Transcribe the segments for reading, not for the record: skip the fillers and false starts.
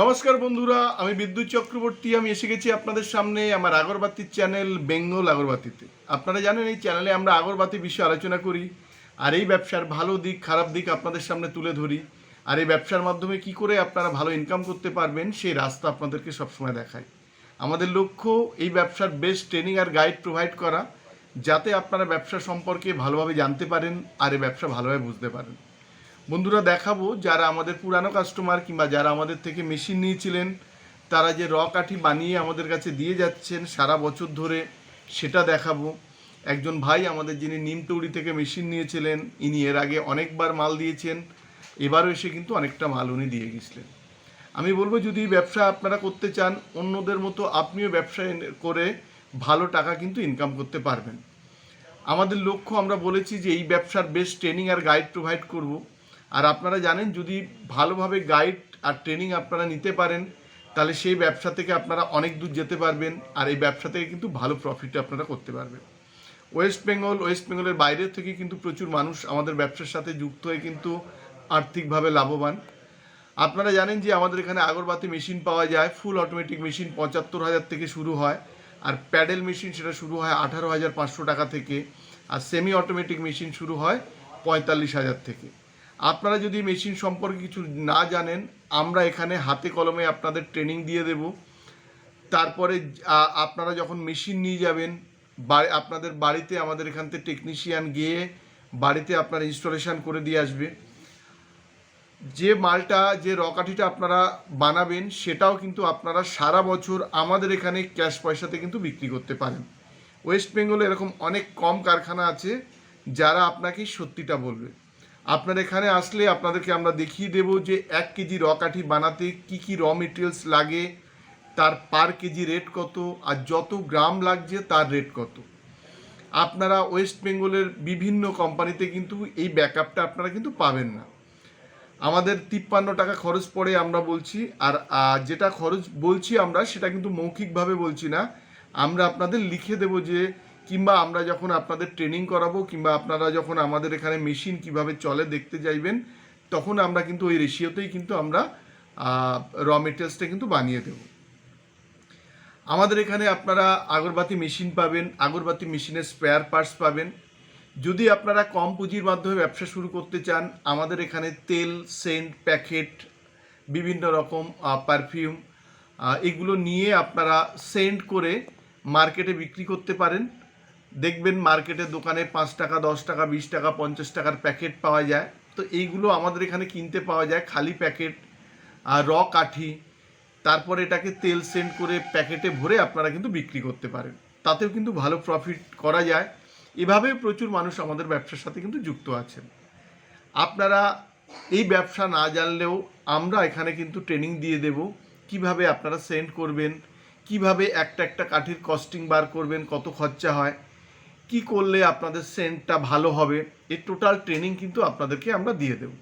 নমস্কার বন্ধুরা, আমি বিদ্যুৎ চক্রবর্তী। আমি এসে গেছি আপনাদের সামনে আমার আগরবাতির চ্যানেল বেঙ্গল আগরবাতিতে। আপনারা জানেন এই চ্যানেলে আমরা আগরবাতি বিষয়ে আলোচনা করি, আর এই ব্যবসার ভালো দিক খারাপ দিক আপনাদের সামনে তুলে ধরি, আর এই ব্যবসার মাধ্যমে কি করে আপনারা ভালো ইনকাম করতে পারবেন সেই রাস্তা আপনাদেরকে সবসময় দেখায়। আমাদের লক্ষ্য এই ব্যবসার বেস্ট ট্রেনিং আর গাইড প্রোভাইড করা, যাতে আপনারা ব্যবসা সম্পর্কে ভালোভাবে জানতে পারেন আর এই ব্যবসা ভালোভাবে বুঝতে পারেন। বন্ধুরা, দেখাবো যারা আমাদের পুরানো কাস্টমার কিংবা যারা আমাদের থেকে মেশিন নিয়েছিলেন, তারা যে কাঠি বানিয়ে আমাদের কাছে দিয়ে যাচ্ছেন সারা বছর ধরে, সেটা দেখাবো। একজন ভাই আমাদের, যিনি নিমতৌড়ি থেকে মেশিন নিয়েছিলেন, ইনি এর আগে অনেকবার মাল দিয়েছেন, এবারও এসে কিন্তু অনেকটা মাল উনি দিয়ে গেছিলেন। আমি বলবো, যদি ব্যবসা আপনারা করতে চান, অন্যদের মতো আপনিও ব্যবসা করে ভালো টাকা কিন্তু ইনকাম করতে পারবেন। আমাদের লক্ষ্য, আমরা বলেছি যে এই ব্যবসার বেস্ট ট্রেনিং আর গাইড প্রোভাইড করব। আর আপনারা জানেন, যদি ভালোভাবে গাইড আর ট্রেনিং আপনারা নিতে পারেন, তাহলে সেই ব্যবসা থেকে আপনারা অনেক দূর যেতে পারবেন, আর এই ব্যবসা থেকে কিন্তু ভালো প্রফিট আপনারা করতে পারবেন। ওয়েস্ট বেঙ্গলের বাইরে থেকে কিন্তু প্রচুর মানুষ আমাদের ব্যবসার সাথে যুক্ত হয়ে কিন্তু আর্থিকভাবে লাভবান। আপনারা জানেন যে আমাদের এখানে আগরবাতি মেশিন পাওয়া যায়। ফুল অটোমেটিক মেশিন ৭৫,০০০ থেকে শুরু হয়, আর প্যাডেল মেশিন সেটা শুরু হয় ১৮,৫০০ টাকা থেকে, আর সেমি অটোমেটিক মেশিন শুরু হয় ৪৫,০০০ থেকে। আপনারা যদি মেশিন সম্পর্কে কিছু না জানেন, আমরা এখানে হাতে কলমে আপনাদের ট্রেনিং দিয়ে দেব। তারপরে আপনারা যখন মেশিন নিয়ে যাবেন, আপনাদের বাড়িতে আমাদের এখান থেকে টেকনিশিয়ান গিয়ে বাড়িতে আপনার ইনস্টলেশন করে দিয়ে আসবে। যে মালটা, যে কাঠিটা আপনারা বানাবেন, সেটাও কিন্তু আপনারা সারা বছর আমাদের এখানে ক্যাশ পয়সাতে কিন্তু বিক্রি করতে পারেন। ওয়েস্ট বেঙ্গলে এরকম অনেক কম কারখানা আছে যারা আপনাকে সত্যিটা বলবে। আপনার এখানে আসলে আপনাদেরকে আমরা দেখিয়ে দেব যে ১ কেজি কাঠি বানাতে কি কি মেটেরিয়ালস লাগে, তার পার কেজি রেট কত, আর যত গ্রাম লাগছে তার রেট কত। আপনারা ওয়েস্ট বেঙ্গলের বিভিন্ন কোম্পানিতে কিন্তু এই ব্যাকআপটা আপনারা কিন্তু পাবেন না। আমাদের ৫৩ টাকা খরচ পড়ে, আমরা বলছি। আর যেটা খরচ বলছি আমরা, সেটা কিন্তু মৌখিকভাবে বলছি না, আমরা আপনাদের লিখে দেব যে, কিংবা আমরা যখন আপনাদের ট্রেনিং করাবো, কিংবা আপনারা যখন আমাদের এখানে মেশিন কিভাবে চলে দেখতে যাইবেন, তখন আমরা কিন্তু ওই রেশিওতেই কিন্তু আমরা মেটেরিয়ালসটা কিন্তু বানিয়ে দেব। আমাদের এখানে আপনারা আগরবাতি মেশিন পাবেন, আগরবাতি মেশিনের স্পেয়ার পার্টস পাবেন। যদি আপনারা কম পুঁজির মাধ্যমে ব্যবসা শুরু করতে চান, আমাদের এখানে তেল, সেন্ট, প্যাকেট, বিভিন্ন রকম পারফিউম, এগুলো নিয়ে আপনারা সেন্ট করে মার্কেটে বিক্রি করতে পারেন। দেখবেন মার্কেটের দোকানে ৫ টাকা, ১০ টাকা, ২০ টাকা, ৫০ টাকার প্যাকেট পাওয়া যায়। তো এইগুলো আমাদের এখানে কিনতে পাওয়া যায় খালি প্যাকেট, আর কাঠি। তারপরে এটাকে তেল সেন্ট করে প্যাকেটে ভরে আপনারা কিন্তু বিক্রি করতে পারেন, তাতেও কিন্তু ভালো প্রফিট করা যায়। এভাবে প্রচুর মানুষ আমাদের ব্যবসার সাথে কিন্তু যুক্ত আছেন। আপনারা এই ব্যবসা না জানলেও আমরা এখানে কিন্তু ট্রেনিং দিয়ে দেব, কিভাবে আপনারা সেন্ড করবেন, কিভাবে একটা একটা কাঠির কস্টিং বার করবেন, কত খরচা হয়, কি করলে আপনাদের সেন্টটা ভালো হবে, এই টোটাল ট্রেনিং কিন্তু আপনাদেরকে আমরা দিয়ে দেব।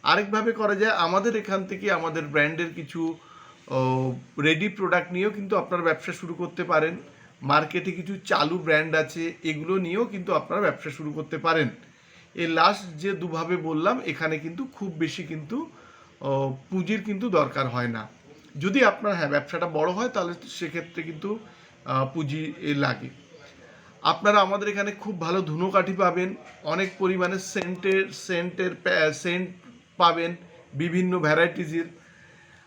আরেকভাবে করা যায়, আমাদের এখান থেকে আমাদের ব্র্যান্ডের কিছু রেডি প্রোডাক্ট নিয়েও কিন্তু আপনারা ব্যবসা শুরু করতে পারেন। মার্কেটে কিছু চালু ব্র্যান্ড আছে, এগুলো নিয়েও কিন্তু আপনারা ব্যবসা শুরু করতে পারেন। এই লাস্ট যে দুভাবে বললাম, এখানে কিন্তু খুব বেশি কিন্তু পুঁজির কিন্তু দরকার হয় না। যদি আপনার ব্যবসাটা বড় হয়, তাহলে সেক্ষেত্রে কিন্তু পুঁজি লাগে। আপনারা আমাদের এখানে খুব ভালো ধুনোকাঠি পাবেন, অনেক পরিমাণে সেন্ট পাবেন, বিভিন্ন ভ্যারাইটিজের।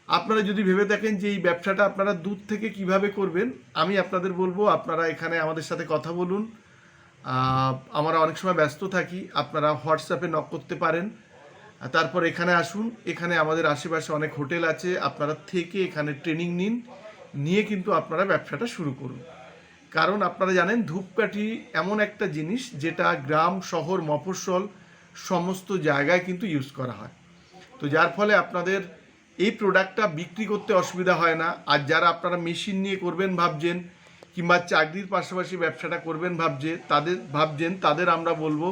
আপনারা যদি ভেবে থাকেন যে এই ব্যবসাটা আপনারা দূর থেকে কিভাবে করবেন, আমি আপনাদের বলবো আপনারা এখানে আমাদের সাথে কথা বলুন। আমরা অনেক সময় ব্যস্ত থাকি, আপনারা হোয়াটসঅ্যাপে নক করতে পারেন। তারপর এখানে আসুন, এখানে আমাদের আশেপাশে অনেক হোটেল আছে, আপনারা থেকে এখানে ট্রেনিং নিয়ে কিন্তু আপনারা ব্যবসাটা শুরু করুন। কারণ আপনারা জানেন, ধূপকাঠি এমন একটা জিনিস যেটা গ্রাম, শহর, মফস্বল সমস্ত জায়গায় কিন্তু ইউজ করা হয়। তো যার ফলে আপনাদের এই প্রোডাক্টটা বিক্রি করতে অসুবিধা হয় না। আর যারা আপনারা মেশিন নিয়ে করবেন ভাবছেন, কিংবা চাকরির পাশাপাশি ব্যবসাটা করবেন তাদের আমরা বলবো,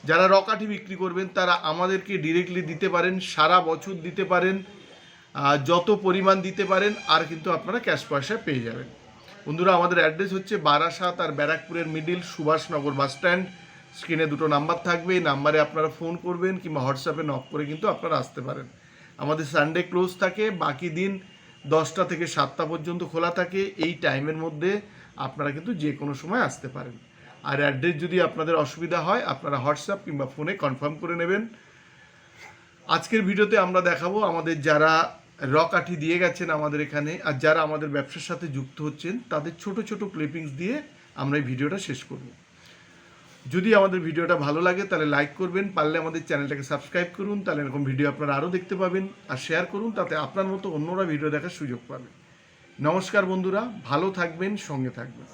যারা কাঠি বিক্রি করবেন তারা আমাদেরকে ডিরেক্টলি দিতে পারেন, সারা বছর দিতে পারেন, যত পরিমাণ দিতে পারেন, আর কিন্তু আপনারা ক্যাশ পয়সা পেয়ে যাবেন। বন্ধুরা, আমাদের অ্যাড্রেস হচ্ছে বারাসাত আর ব্যারাকপুরের মিডিল, সুভাষনগর বাস স্ট্যান্ড। স্ক্রিনে দুটো নাম্বার থাকবে, এই নাম্বারে আপনারা ফোন করবেন কিংবা হোয়াটসঅ্যাপে নক করে কিন্তু আপনারা আসতে পারেন। আমাদের সানডে ক্লোজ থাকে, বাকি দিন 10টা থেকে 7টা পর্যন্ত খোলা থাকে। এই টাইমের মধ্যে আপনারা কিন্তু যে কোনো সময় আসতে পারেন। আর অ্যাড্রেস যদি আপনাদের অসুবিধা হয় আপনারা হোয়াটসঅ্যাপ কিংবা ফোনে কনফার্ম করে নেবেন। আজকের ভিডিওতে আমরা দেখাবো আমাদের যারা কাঠি দিয়ে গেছেন আমাদের এখানে, আর যারা আমাদের ব্যবসার সাথে যুক্ত হচ্ছেন তাদের ছোট ছোট ক্লিপিংস দিয়ে আমরা এই ভিডিওটা শেষ করব। যদি আমাদের ভিডিওটা ভালো লাগে তাহলে লাইক করবেন, পারলে আমাদের চ্যানেলটাকে সাবস্ক্রাইব করুন, তাহলে এরকম ভিডিও আপনারা আরও দেখতে পাবেন। আর শেয়ার করুন, তাতে আপনার মতো অন্যরা ভিডিও দেখার সুযোগ পাবে। নমস্কার বন্ধুরা, ভালো থাকবেন, সঙ্গে থাকবেন।